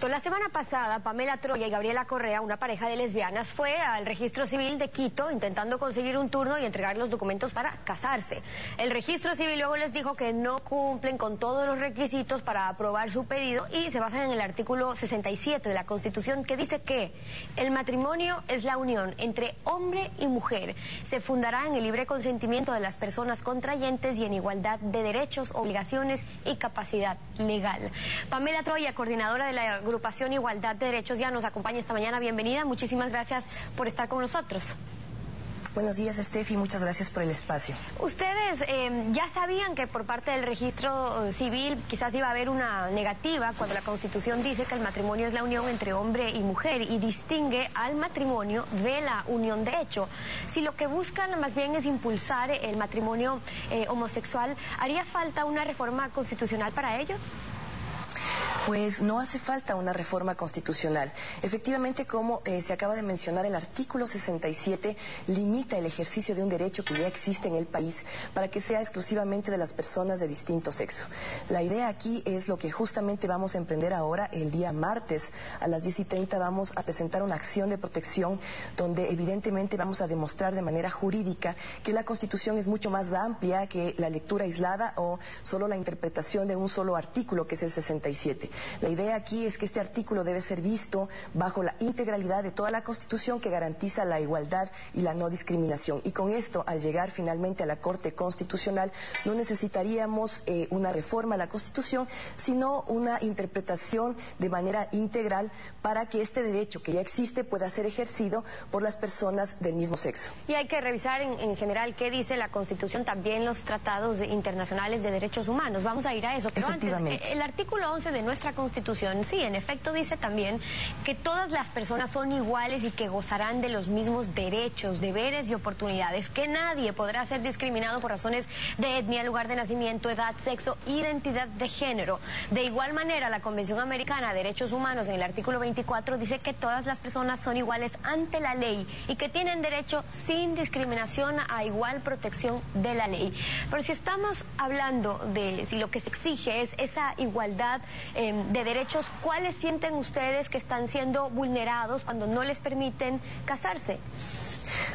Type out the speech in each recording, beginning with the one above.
La semana pasada, Pamela Troya y Gabriela Correa, una pareja de lesbianas, fue al registro civil de Quito intentando conseguir un turno y entregar los documentos para casarse. El registro civil luego les dijo que no cumplen con todos los requisitos para aprobar su pedido y se basan en el artículo 67 de la Constitución, que dice que el matrimonio es la unión entre hombre y mujer. Se fundará en el libre consentimiento de las personas contrayentes y en igualdad de derechos, obligaciones y capacidad legal. Pamela Troya, coordinadora de la agrupación Igualdad de Derechos, ya nos acompaña esta mañana. Bienvenida, muchísimas gracias por estar con nosotros. Buenos días, Steffi, muchas gracias por el espacio. Ustedes ya sabían que por parte del registro civil quizás iba a haber una negativa cuando la Constitución dice que el matrimonio es la unión entre hombre y mujer y distingue al matrimonio de la unión de hecho. Si lo que buscan más bien es impulsar el matrimonio homosexual, ¿haría falta una reforma constitucional para ello? Pues no hace falta una reforma constitucional. Efectivamente, como se acaba de mencionar, el artículo 67 limita el ejercicio de un derecho que ya existe en el país para que sea exclusivamente de las personas de distinto sexo. La idea aquí es lo que justamente vamos a emprender ahora. El día martes a las 10:30 vamos a presentar una acción de protección donde evidentemente vamos a demostrar de manera jurídica que la Constitución es mucho más amplia que la lectura aislada o solo la interpretación de un solo artículo, que es el 67. La idea aquí es que este artículo debe ser visto bajo la integralidad de toda la Constitución, que garantiza la igualdad y la no discriminación. Y con esto, al llegar finalmente a la Corte Constitucional, no necesitaríamos una reforma a la Constitución, sino una interpretación de manera integral para que este derecho que ya existe pueda ser ejercido por las personas del mismo sexo. Y hay que revisar en general qué dice la Constitución, también los tratados internacionales de derechos humanos. Vamos a ir a eso. Pero antes, el artículo 11 de nuestra Constitución, sí, en efecto dice también que todas las personas son iguales y que gozarán de los mismos derechos, deberes y oportunidades, que nadie podrá ser discriminado por razones de etnia, lugar de nacimiento, edad, sexo, identidad de género. De igual manera, la Convención Americana de Derechos Humanos, en el artículo 24, dice que todas las personas son iguales ante la ley y que tienen derecho sin discriminación a igual protección de la ley. Pero si estamos hablando de si lo que se exige es esa igualdad de derechos, ¿cuáles sienten ustedes que están siendo vulnerados cuando no les permiten casarse?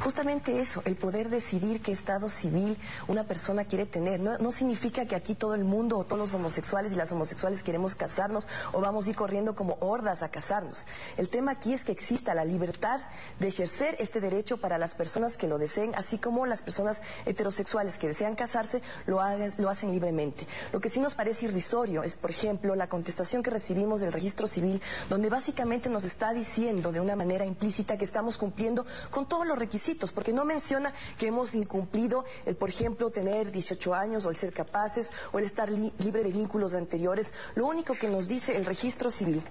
Justamente eso, el poder decidir qué estado civil una persona quiere tener. No significa que aquí todo el mundo o todos los homosexuales y las homosexuales queremos casarnos o vamos a ir corriendo como hordas a casarnos. El tema aquí es que exista la libertad de ejercer este derecho para las personas que lo deseen, así como las personas heterosexuales que desean casarse lo hacen libremente. Lo que sí nos parece irrisorio es, por ejemplo, la contestación que recibimos del registro civil, donde básicamente nos está diciendo de una manera implícita que estamos cumpliendo con todos los requisitos, porque no menciona que hemos incumplido el, por ejemplo, tener 18 años o el ser capaces o el estar libre de vínculos anteriores. Lo único que nos dice el registro civil,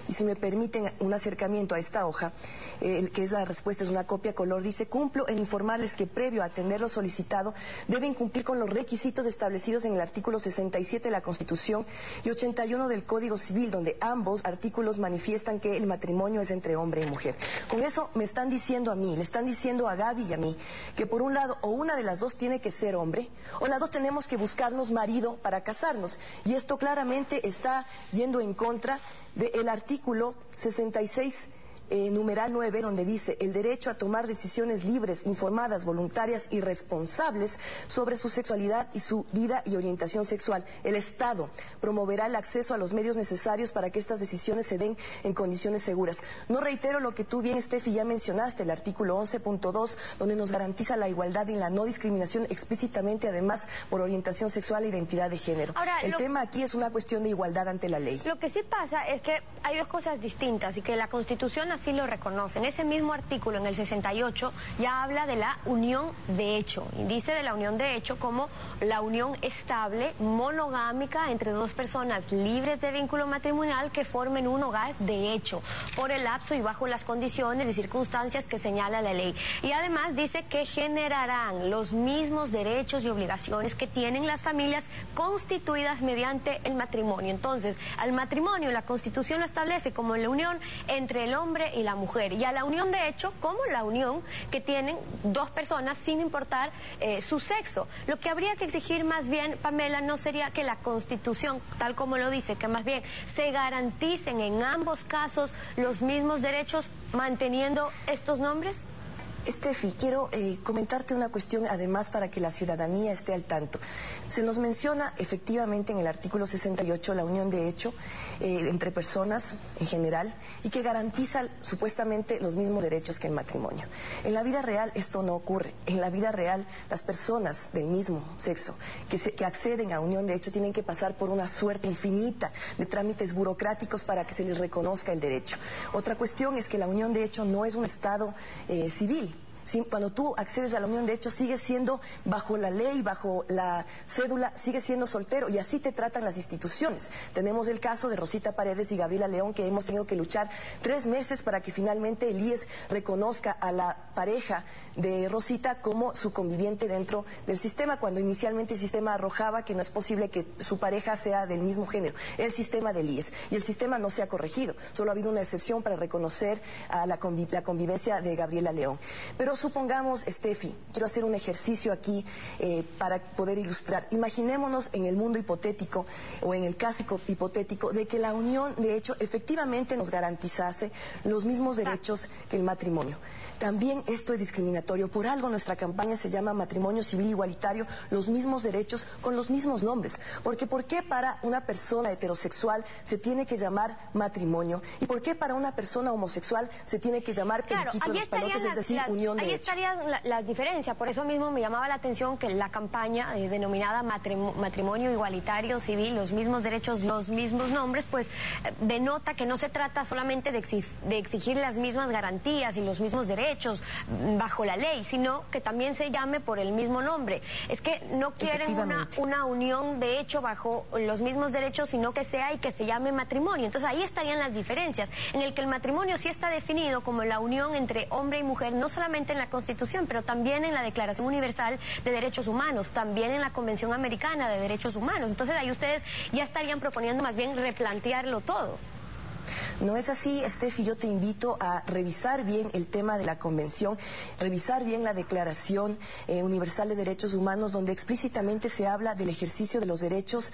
y si me permiten un acercamiento a esta hoja, que es la respuesta, es una copia color, dice: cumplo en informarles que previo a atender lo solicitado deben cumplir con los requisitos establecidos en el artículo 67 de la Constitución y 81 del Código Civil, donde ambos artículos manifiestan que el matrimonio es entre hombre y mujer. Con eso me están diciendo a mí, le están diciendo a Gaby y a mí que por un lado o una de las dos tiene que ser hombre o las dos tenemos que buscarnos marido para casarnos, y esto claramente está yendo en contra del artículo 66 numeral 9, donde dice: el derecho a tomar decisiones libres, informadas, voluntarias y responsables sobre su sexualidad y su vida y orientación sexual. El Estado promoverá el acceso a los medios necesarios para que estas decisiones se den en condiciones seguras. No reitero lo que tú bien, Steffi, ya mencionaste, el artículo 11.2, donde nos garantiza la igualdad y la no discriminación explícitamente, además por orientación sexual e identidad de género. Ahora, el tema aquí es una cuestión de igualdad ante la ley. Lo que sí pasa es que hay dos cosas distintas y que la Constitución así lo reconoce. En ese mismo artículo, en el 68, ya habla de la unión de hecho, y dice de la unión de hecho como la unión estable, monogámica, entre dos personas libres de vínculo matrimonial que formen un hogar de hecho, por el lapso y bajo las condiciones y circunstancias que señala la ley. Y además dice que generarán los mismos derechos y obligaciones que tienen las familias constituidas mediante el matrimonio. Entonces, al matrimonio la Constitución lo establece como la unión entre el hombre hombre y la mujer, y a la unión de hecho como la unión que tienen dos personas sin importar su sexo. Lo que habría que exigir más bien, Pamela, no sería que la Constitución, tal como lo dice, que más bien se garanticen en ambos casos los mismos derechos manteniendo estos nombres. Estefi, quiero comentarte una cuestión además para que la ciudadanía esté al tanto. Se nos menciona efectivamente en el artículo 68 la unión de hecho entre personas en general y que garantiza supuestamente los mismos derechos que el matrimonio. En la vida real esto no ocurre. En la vida real las personas del mismo sexo que acceden a unión de hecho tienen que pasar por una suerte infinita de trámites burocráticos para que se les reconozca el derecho. Otra cuestión es que la unión de hecho no es un estado civil. Sí, cuando tú accedes a la unión de hecho sigues siendo bajo la ley, bajo la cédula, sigues siendo soltero y así te tratan las instituciones. Tenemos el caso de Rosita Paredes y Gabriela León, que hemos tenido que luchar 3 meses para que finalmente el IES reconozca a la pareja de Rosita como su conviviente dentro del sistema, cuando inicialmente el sistema arrojaba que no es posible que su pareja sea del mismo género, el sistema del IES, y el sistema no se ha corregido, solo ha habido una excepción para reconocer a la convivencia de Gabriela León. Pero supongamos, Estefi, quiero hacer un ejercicio aquí para poder ilustrar. Imaginémonos en el mundo hipotético o en el caso hipotético de que la unión de hecho efectivamente nos garantizase los mismos derechos que el matrimonio. También esto es discriminatorio. Por algo nuestra campaña se llama Matrimonio Civil Igualitario, los mismos derechos con los mismos nombres. Porque ¿por qué para una persona heterosexual se tiene que llamar matrimonio? ¿Y por qué para una persona homosexual se tiene que llamar periquito de los palotes, es decir, unión de hecho? Ahí estaría la diferencia. Por eso mismo me llamaba la atención que la campaña denominada Matrimonio Igualitario Civil, los mismos derechos, los mismos nombres, pues denota que no se trata solamente de exigir las mismas garantías y los mismos derechos bajo la ley, sino que también se llame por el mismo nombre. Es que no quieren una unión de hecho bajo los mismos derechos, sino que sea y que se llame matrimonio. Entonces ahí estarían las diferencias, en el que el matrimonio sí está definido como la unión entre hombre y mujer, no solamente en la Constitución, pero también en la Declaración Universal de Derechos Humanos, también en la Convención Americana de Derechos Humanos. Entonces ahí ustedes ya estarían proponiendo más bien replantearlo todo. No es así, Estefi, yo te invito a revisar bien el tema de la Convención, revisar bien la Declaración Universal de Derechos Humanos, donde explícitamente se habla del ejercicio de los derechos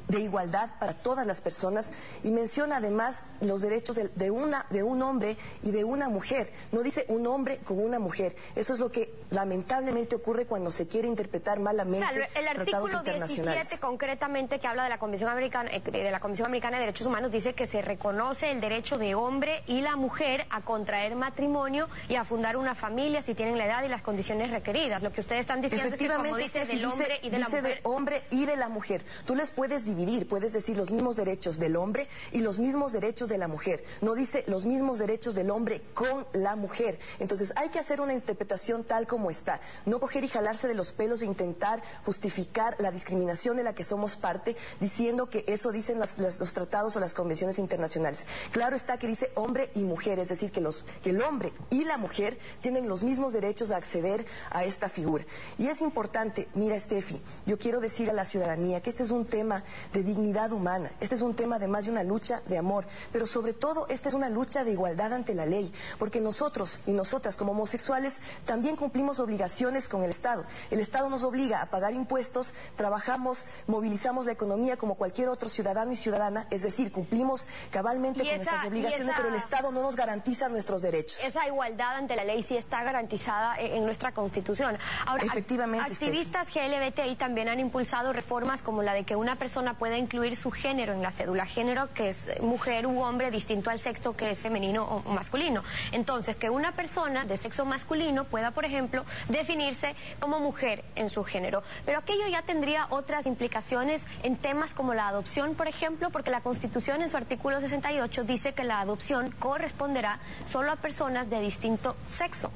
de igualdad para todas las personas y menciona además los derechos de un hombre y de una mujer. No dice un hombre con una mujer. Eso es lo que lamentablemente ocurre cuando se quiere interpretar malamente el tratados artículo internacionales. 17 concretamente, que habla de la Convención Americana de Derechos Humanos, dice que se reconoce el derecho de hombre y la mujer a contraer matrimonio y a fundar una familia si tienen la edad y las condiciones requeridas. Lo que ustedes están diciendo es que, como dice, del hombre y de la mujer. Dice de hombre y de la mujer. Tú les puedes dividir, puedes decir los mismos derechos del hombre y los mismos derechos de la mujer. No dice los mismos derechos del hombre con la mujer. Entonces hay que hacer una interpretación tal como está. No coger y jalarse de los pelos e intentar justificar la discriminación de la que somos parte diciendo que eso dicen los tratados o las convenciones internacionales. Claro está que dice hombre y mujer, es decir, que el hombre y la mujer tienen los mismos derechos a acceder a esta figura. Y es importante, mira, Estefi, yo quiero decir a la ciudadanía que este es un tema de dignidad humana, este es un tema además de una lucha de amor, pero sobre todo esta es una lucha de igualdad ante la ley, porque nosotros y nosotras como homosexuales también cumplimos obligaciones con el Estado. El Estado nos obliga a pagar impuestos, trabajamos, movilizamos la economía como cualquier otro ciudadano y ciudadana, es decir, cumplimos cabalmente con nuestras obligaciones, pero el Estado no nos garantiza nuestros derechos. Esa igualdad ante la ley sí está garantizada en nuestra Constitución. Ahora, efectivamente, activistas GLBTI también han impulsado reformas como la de que una persona pueda incluir su género en la cédula, género que es mujer u hombre distinto al sexo que es femenino o masculino. Entonces, que una persona de sexo masculino pueda, por ejemplo, definirse como mujer en su género. Pero aquello ya tendría otras implicaciones en temas como la adopción, por ejemplo, porque la Constitución en su artículo 68 dice que la adopción corresponderá solo a personas de distinto sexo.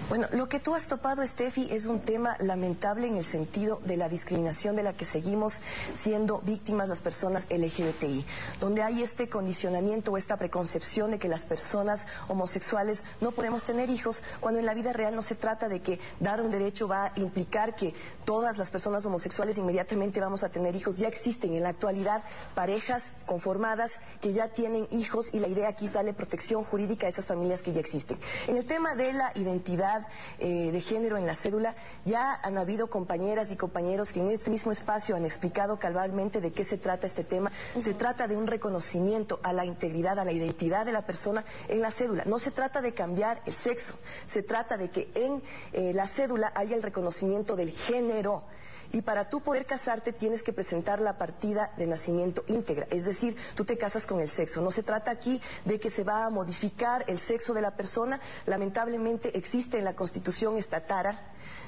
Bueno, lo que tú has topado, Steffi, es un tema lamentable en el sentido de la discriminación de la que seguimos siendo víctimas las personas LGBTI, donde hay este condicionamiento o esta preconcepción de que las personas homosexuales no podemos tener hijos, cuando en la vida real no se trata de que dar un derecho va a implicar que todas las personas homosexuales inmediatamente vamos a tener hijos. Ya existen en la actualidad parejas conformadas que ya tienen hijos y la idea aquí es darle protección jurídica a esas familias que ya existen. En el tema de la identidad de género en la cédula, ya han habido compañeras y compañeros que en este mismo espacio han explicado cabalmente de qué se trata este tema. Se trata de un reconocimiento a la integridad, a la identidad de la persona en la cédula. No se trata de cambiar el sexo, se trata de que en la cédula haya el reconocimiento del género. Y para tú poder casarte tienes que presentar la partida de nacimiento íntegra, es decir, tú te casas con el sexo. No se trata aquí de que se va a modificar el sexo de la persona. Lamentablemente existe en la Constitución esta tara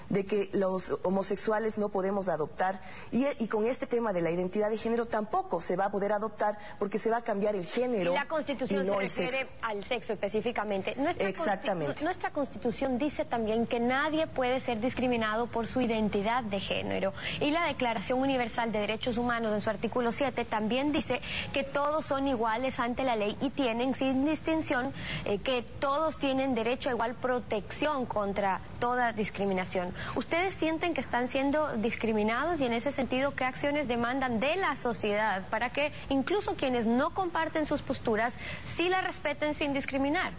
de que los homosexuales no podemos adoptar y con este tema de la identidad de género tampoco se va a poder adoptar porque se va a cambiar el género. Y la Constitución no se refiere al sexo específicamente. Exactamente. Nuestra Constitución dice también que nadie puede ser discriminado por su identidad de género. Y la Declaración Universal de Derechos Humanos en su artículo 7 también dice que todos son iguales ante la ley y tienen sin distinción que todos tienen derecho a igual protección contra toda discriminación. ¿Ustedes sienten que están siendo discriminados y en ese sentido qué acciones demandan de la sociedad para que incluso quienes no comparten sus posturas sí las respeten sin discriminar?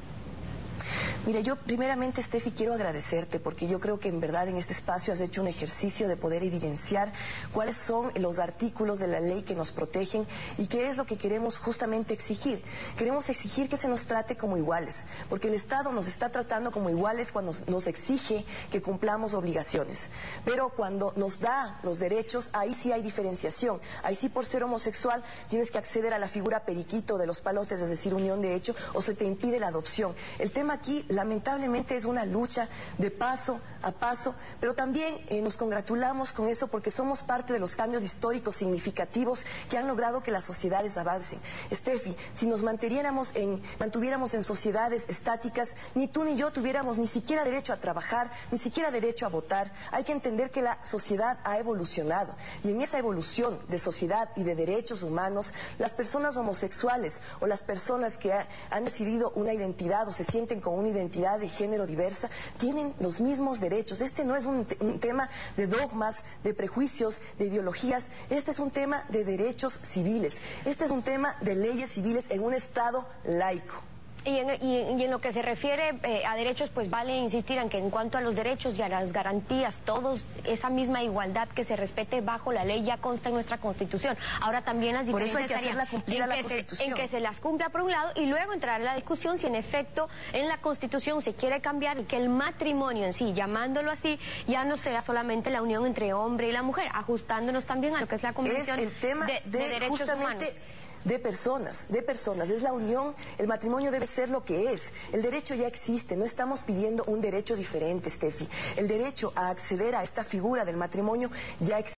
Mira, yo primeramente, Steffi, quiero agradecerte porque yo creo que en verdad en este espacio has hecho un ejercicio de poder evidenciar cuáles son los artículos de la ley que nos protegen y qué es lo que queremos justamente exigir. Queremos exigir que se nos trate como iguales, porque el Estado nos está tratando como iguales cuando nos exige que cumplamos obligaciones. Pero cuando nos da los derechos, ahí sí hay diferenciación. Ahí sí, por ser homosexual tienes que acceder a la figura periquito de los palotes, es decir, unión de hecho, o se te impide la adopción. El tema aquí lamentablemente es una lucha de paso a paso, pero también nos congratulamos con eso porque somos parte de los cambios históricos significativos que han logrado que las sociedades avancen. Steffi, si nos mantuviéramos en sociedades estáticas, ni tú ni yo tuviéramos ni siquiera derecho a trabajar, ni siquiera derecho a votar. Hay que entender que la sociedad ha evolucionado y en esa evolución de sociedad y de derechos humanos, las personas homosexuales o las personas que han decidido una identidad o se sienten con una identidad de género diversa, tienen los mismos derechos. Este no es un tema de dogmas, de prejuicios, de ideologías. Este es un tema de derechos civiles. Este es un tema de leyes civiles en un Estado laico. Y en lo que se refiere a derechos, pues vale insistir en que en cuanto a los derechos y a las garantías, todos, esa misma igualdad que se respete bajo la ley ya consta en nuestra Constitución. Ahora también las diferencias Por eso hay que hacerla cumplir a la Constitución. En que se las cumpla por un lado y luego entrar a la discusión si en efecto en la Constitución se quiere cambiar que el matrimonio en sí, llamándolo así, ya no sea solamente la unión entre hombre y la mujer, ajustándonos también a lo que es la Convención de Derechos Humanos. De personas, es la unión, el matrimonio debe ser lo que es. El derecho ya existe, no estamos pidiendo un derecho diferente, Steffi. El derecho a acceder a esta figura del matrimonio ya existe.